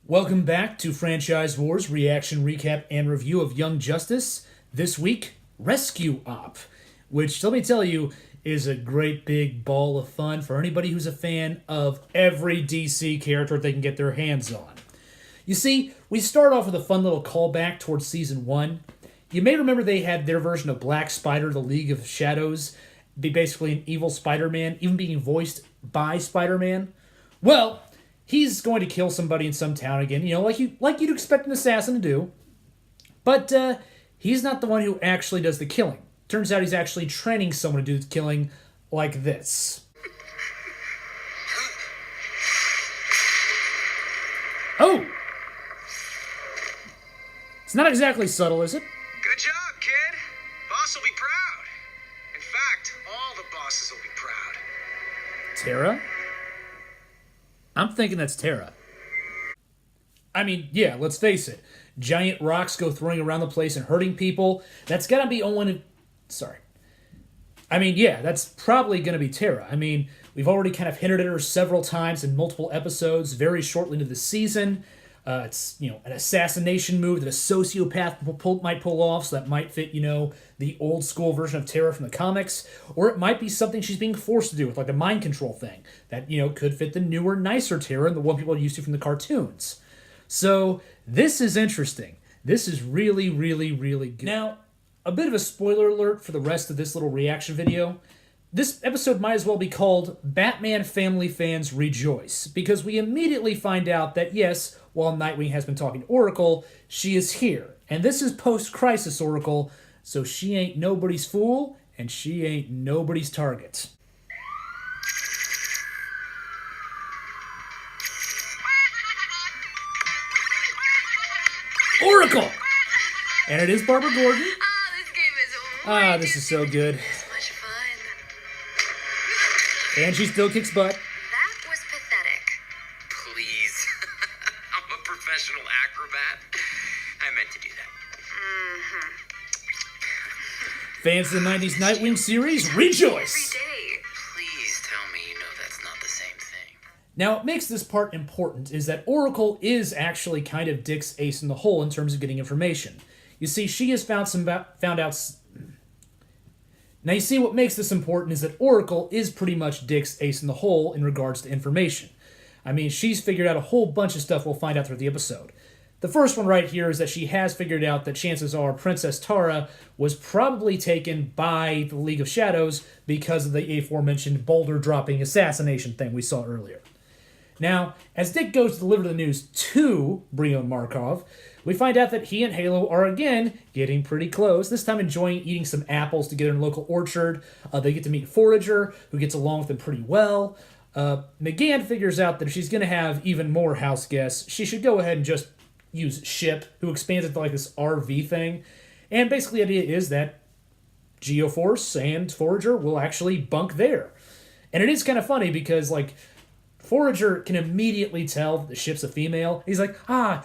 Welcome back to Franchise Wars reaction, recap, and review of Young Justice. This week, Rescue Op, which, let me tell you, is a great big ball of fun for anybody who's a fan of every DC character they can get their hands on. You see, we start off with a fun little callback towards Season 1. You may remember they had their version of Black Spider, the League of Shadows, be basically an evil Spider-Man, even being voiced by Spider-Man. Well, he's going to kill somebody in some town again, like you'd expect an assassin to do. But he's not the one who actually does the killing. Turns out he's actually training someone to do the killing like this. Oh! It's not exactly subtle, is it? Good job, kid. Boss will be proud. In fact, all the bosses will be proud. Tara? I'm thinking that's Tara. I mean, yeah, let's face it. Giant rocks go throwing around the place and hurting people. That's gotta be Owen. Sorry. I mean, yeah, that's probably gonna be Tara. I mean, we've already kind of hinted at her several times in multiple episodes, very shortly into the season. It's, an assassination move that a sociopath might pull off, so that might fit, the old school version of Tara from the comics. Or it might be something she's being forced to do with, like a mind control thing that, could fit the newer, nicer Tara and the one people are used to from the cartoons. So, this is interesting. This is really, really, really good. Now, a bit of a spoiler alert for the rest of this little reaction video. This episode might as well be called Batman Family Fans Rejoice, because we immediately find out that, yes, while Nightwing has been talking to Oracle, she is here. And this is post-crisis Oracle, so she ain't nobody's fool, and she ain't nobody's target. Oracle! And it is Barbara Gordon. This game is This is so good. so much fun. And she still kicks butt. That was pathetic. Please. I'm a professional acrobat. I meant to do that. Fans of the 90s Nightwing series, Every rejoice! day. Please tell me you know that's not the same thing. Now, what makes this part important is that Oracle is actually kind of Dick's ace in the hole in terms of getting information. You see, she has found out... Now, you see, what makes this important is that Oracle is pretty much Dick's ace in the hole in regards to information. I mean, she's figured out a whole bunch of stuff we'll find out through the episode. The first one right here is that she has figured out that chances are Princess Tara was probably taken by the League of Shadows because of the aforementioned boulder-dropping assassination thing we saw earlier. Now, as Dick goes to deliver the news to Brion Markov, we find out that he and Halo are again getting pretty close, this time enjoying eating some apples together in a local orchard. They get to meet Forager, who gets along with them pretty well. McGann figures out that if she's going to have even more house guests, she should go ahead and just use Ship, who expands it to like this RV thing. And basically the idea is that Geoforce and Forager will actually bunk there. And it is kind of funny because, Forager can immediately tell that the ship's a female. He's like,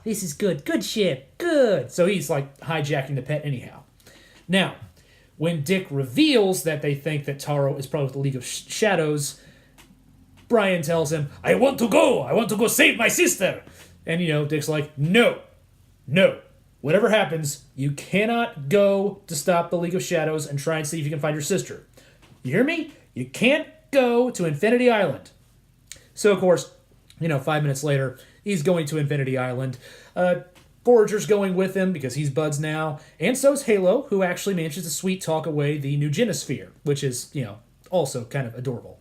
this is good. Good ship. Good. So he's, hijacking the pet anyhow. Now, when Dick reveals that they think that Taro is probably with the League of Shadows, Brian tells him, I want to go. I want to go save my sister. And, Dick's like, no. Whatever happens, you cannot go to stop the League of Shadows and try and see if you can find your sister. You hear me? You can't go to Infinity Island. So, of course, 5 minutes later, he's going to Infinity Island. Forager's going with him because he's buds now. And so's Halo, who actually manages to sweet talk away the new Genosphere, which is, also kind of adorable.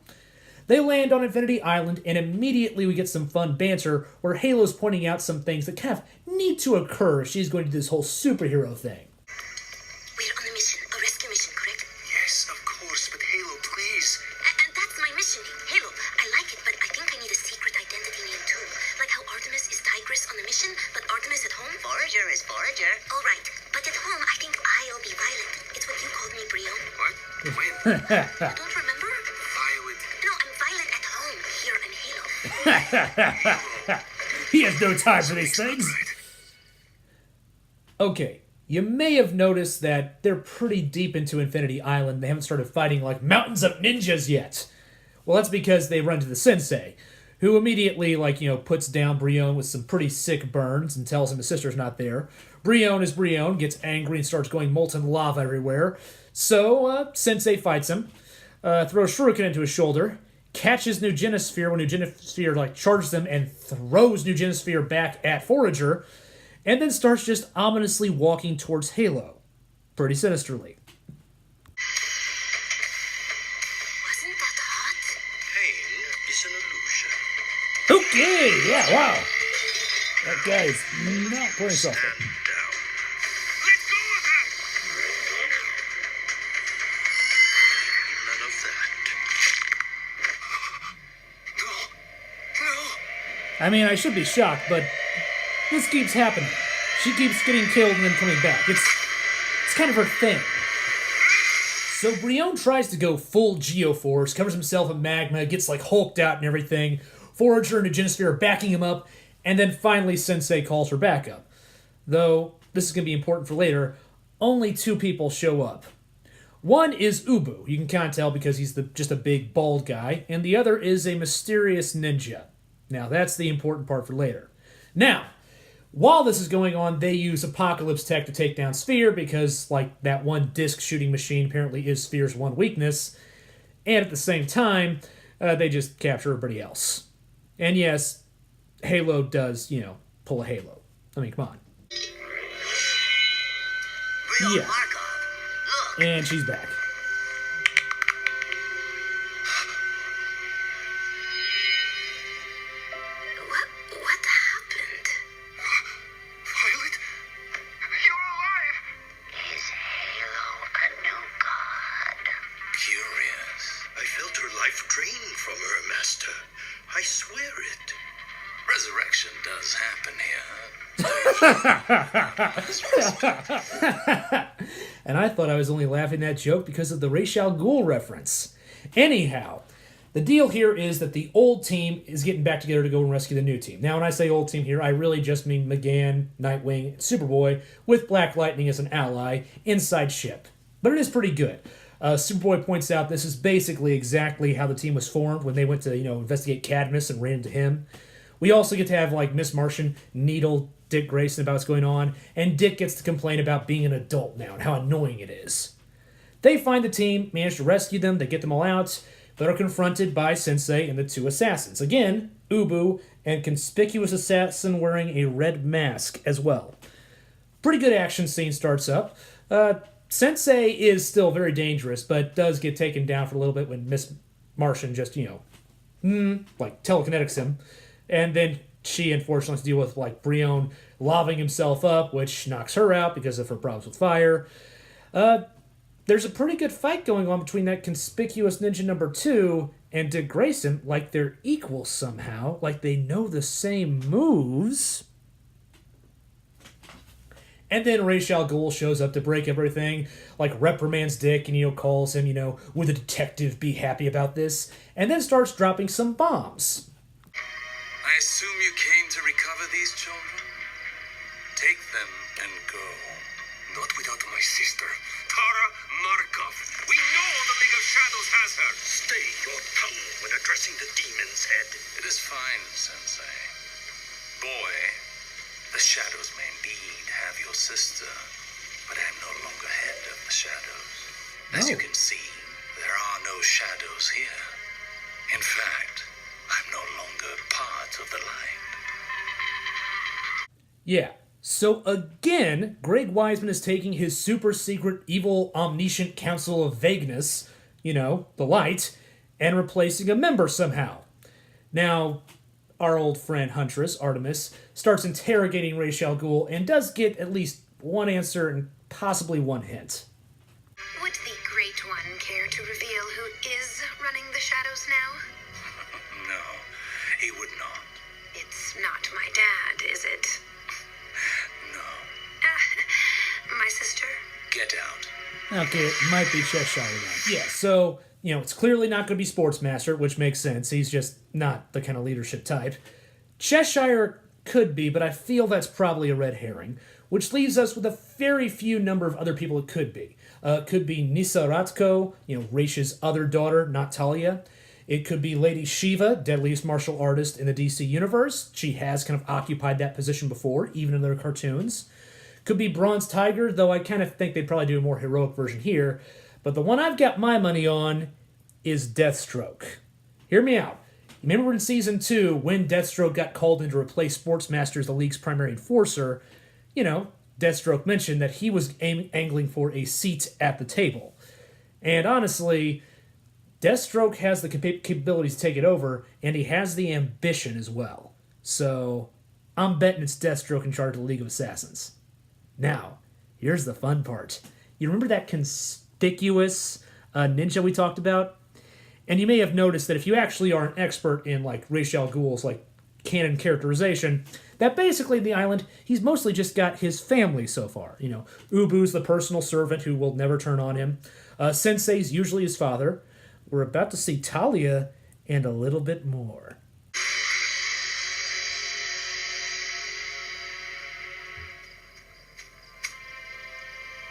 They land on Infinity Island, and immediately we get some fun banter where Halo's pointing out some things that kind of need to occur if she's going to do this whole superhero thing. We're on a mission, a rescue mission, correct? Yes, of course, but Halo, please. And that's my mission. Halo, I like it, but I think I need a secret identity name too. Like how Artemis is Tigress on the mission, but Artemis at home? Forager is Forager. All right, but at home, I think I'll be Violet. It's what you called me, Brion. What? When? You don't remember? Violet. No, I'm Violet at home. Here in Halo. He has no time for these things. Okay, you may have noticed that they're pretty deep into Infinity Island. They haven't started fighting like mountains of ninjas yet. Well, that's because they run to the sensei. who immediately, puts down Brion with some pretty sick burns and tells him his sister's not there. Brion is Brion, gets angry and starts going molten lava everywhere. So, Sensei fights him, throws Shuriken into his shoulder, catches Nugenisphere when Nugenisphere, charges him and throws Nugenisphere back at Forager, and then starts just ominously walking towards Halo. Pretty sinisterly. Wasn't that hot? Pain is an illusion. Okay, yeah, wow. That guy is not playing softball. Stand down. Let go of him! None of that. No. I mean, I should be shocked, but this keeps happening. She keeps getting killed and then coming back. It's kind of her thing. So Brion tries to go full Geoforce, covers himself in magma, gets hulked out and everything. Forager and Nugenisphere are backing him up, and then finally Sensei calls her back up. Though, this is going to be important for later, only 2 people show up. One is Ubu, you can kind of tell because he's just a big bald guy, and the other is a mysterious ninja. Now, that's the important part for later. Now, while this is going on, they use Apocalypse Tech to take down Sphere because, that one disc shooting machine apparently is Sphere's one weakness. And at the same time, they just capture everybody else. And yes, Halo does, pull a Halo. I mean, come on. Real Yeah. Markov. Look. And she's back. What happened? Violet, you're alive! Is Halo a new god? Curious. I felt her life drain from her master. I swear it. Resurrection does happen here. And I thought I was only laughing at that joke because of the Ra's al Ghul reference. Anyhow, the deal here is that the old team is getting back together to go and rescue the new team. Now, when I say old team here, I really just mean McGann, Nightwing, and Superboy, with Black Lightning as an ally, inside ship. But it is pretty good. Superboy points out this is basically exactly how the team was formed when they went to, investigate Cadmus and ran into him. We also get to have, Miss Martian needle Dick Grayson about what's going on, and Dick gets to complain about being an adult now and how annoying it is. They find the team, manage to rescue them, they get them all out, but are confronted by Sensei and the 2 assassins. Again, Ubu, and conspicuous assassin wearing a red mask as well. Pretty good action scene starts up. Sensei is still very dangerous, but does get taken down for a little bit when Miss Martian just, telekinetics him. And then she, unfortunately, has to deal with, Brion laving himself up, which knocks her out because of her problems with fire. There's a pretty good fight going on between that conspicuous ninja number 2 and Dick Grayson, they're equals somehow, they know the same moves. And then Ra's al Ghul shows up to break everything, reprimands Dick and, calls him, would the detective be happy about this? And then starts dropping some bombs. I assume you came to recover these children? Take them and go. Not without my sister, Tara Markov. We know the League of Shadows has her. Stay your tongue when addressing the demon's head. It is fine, Sensei. Boy, the Shadows may indeed have your sister, but I am no longer head of the Shadows. As you can see, there are no shadows here. In fact, I'm no longer part of the line. Yeah. So again, Greg Weisman is taking his super secret evil omniscient council of vagueness, the light, and replacing a member somehow. Now, our old friend Huntress, Artemis, starts interrogating Ra's al Ghul and does get at least one answer and possibly one hint. Would the Great One care to reveal who is running the shadows now? No, he would not. It's not my dad, is it? No. My sister? Get out. Okay, it might be Cheshire then. Yeah, so, it's clearly not going to be Sportsmaster, which makes sense. He's just not the kind of leadership type. Cheshire could be, but I feel that's probably a red herring, which leaves us with a very few number of other people it could be. It could be Nisa Ratko, Raish's other daughter, not Talia. It could be Lady Shiva, deadliest martial artist in the DC universe. She has kind of occupied that position before, even in their cartoons. Could be Bronze Tiger, though I kind of think they'd probably do a more heroic version here. But the one I've got my money on is Deathstroke. Hear me out. You remember in Season 2, when Deathstroke got called in to replace Sportsmaster as the League's primary enforcer, Deathstroke mentioned that he was angling for a seat at the table. And honestly, Deathstroke has the capabilities to take it over, and he has the ambition as well. So, I'm betting it's Deathstroke in charge of the League of Assassins. Now, here's the fun part. You remember that conspicuous ninja we talked about? And you may have noticed that if you actually are an expert in, Ra's al Ghul's, canon characterization, that basically in the island, he's mostly just got his family so far. Ubu's the personal servant who will never turn on him. Sensei's usually his father. We're about to see Talia and a little bit more.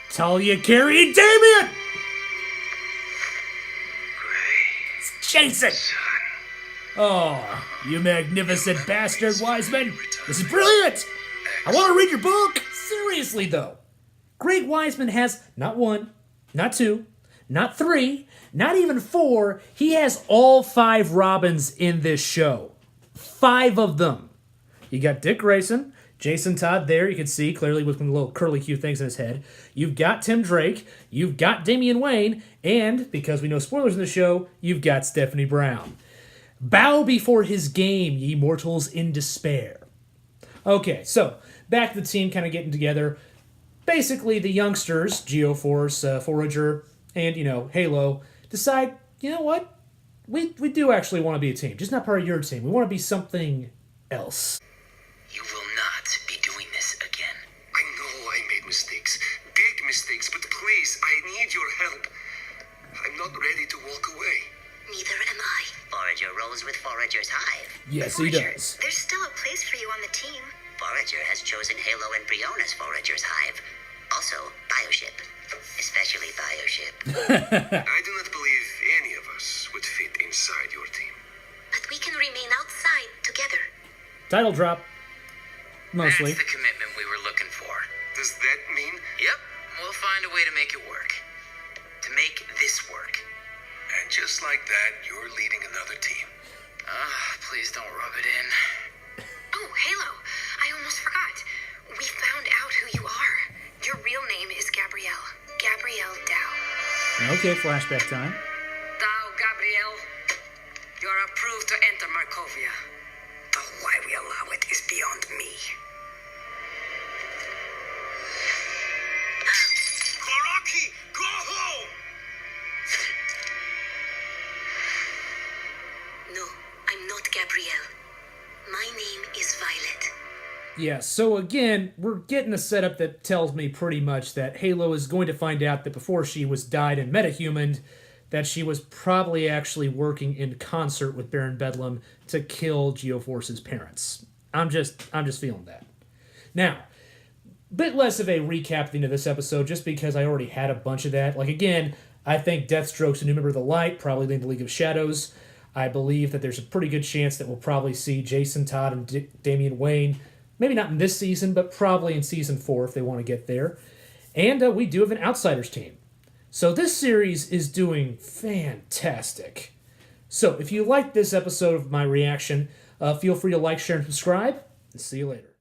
Talia carrying Damien! It's Jason! Oh, you magnificent bastard, Weisman! This is brilliant! I want to read your book! Seriously, though. Greg Weisman has not one, not two, not three, not even four. He has all 5 Robins in this show. 5 of them. You got Dick Grayson, Jason Todd there, you can see clearly with the little curly Q things in his head. You've got Tim Drake, you've got Damian Wayne, and, because we know spoilers in the show, you've got Stephanie Brown. Bow before his game, ye mortals in despair. Okay, so, back to the team kind of getting together. Basically, the youngsters, Geoforce, Forager, and, Halo, decide, you know what? We do actually want to be a team, just not part of your team. We want to be something else. You will not be doing this again. I know I made mistakes. Big mistakes, but please, I need your help. I'm not ready to walk away. Neither am I. Forager rolls with Forager's hive. Yes, he does. There's still a place for you on the team. Forager has chosen Halo and Briona's Forager's hive. Also, Bioship. Especially Bioship. I do not believe any of us would fit inside your team. But we can remain outside together. Title drop. Mostly. That's the commitment we were looking for. Does that mean? Yep, we'll find a way to make it work. To make this work. And just like that, you're leading another team. Please don't rub it in. Oh, Halo. I almost forgot. We found out who you are. Your real name is Gabrielle. Gabrielle Dow. Okay, flashback time. Thou, Gabrielle, you're approved to enter Markovia. Though why we allow it is beyond me. Karaki, go home! No, I'm not Gabrielle. My name is Violet. Yeah, so again, we're getting a setup that tells me pretty much that Halo is going to find out that before she was died and metahumaned, that she was probably actually working in concert with Baron Bedlam to kill Geoforce's parents. I'm just feeling that. Now, bit less of a recap at the end of this episode, just because I already had a bunch of that. Again, I think Deathstroke's a new member of the Light, probably in the League of Shadows. I believe that there's a pretty good chance that we'll probably see Jason Todd and Damian Wayne, maybe not in this season, but probably in Season 4 if they want to get there. And we do have an Outsiders team. So this series is doing fantastic. So if you liked this episode of my reaction, feel free to like, share, and subscribe. And see you later.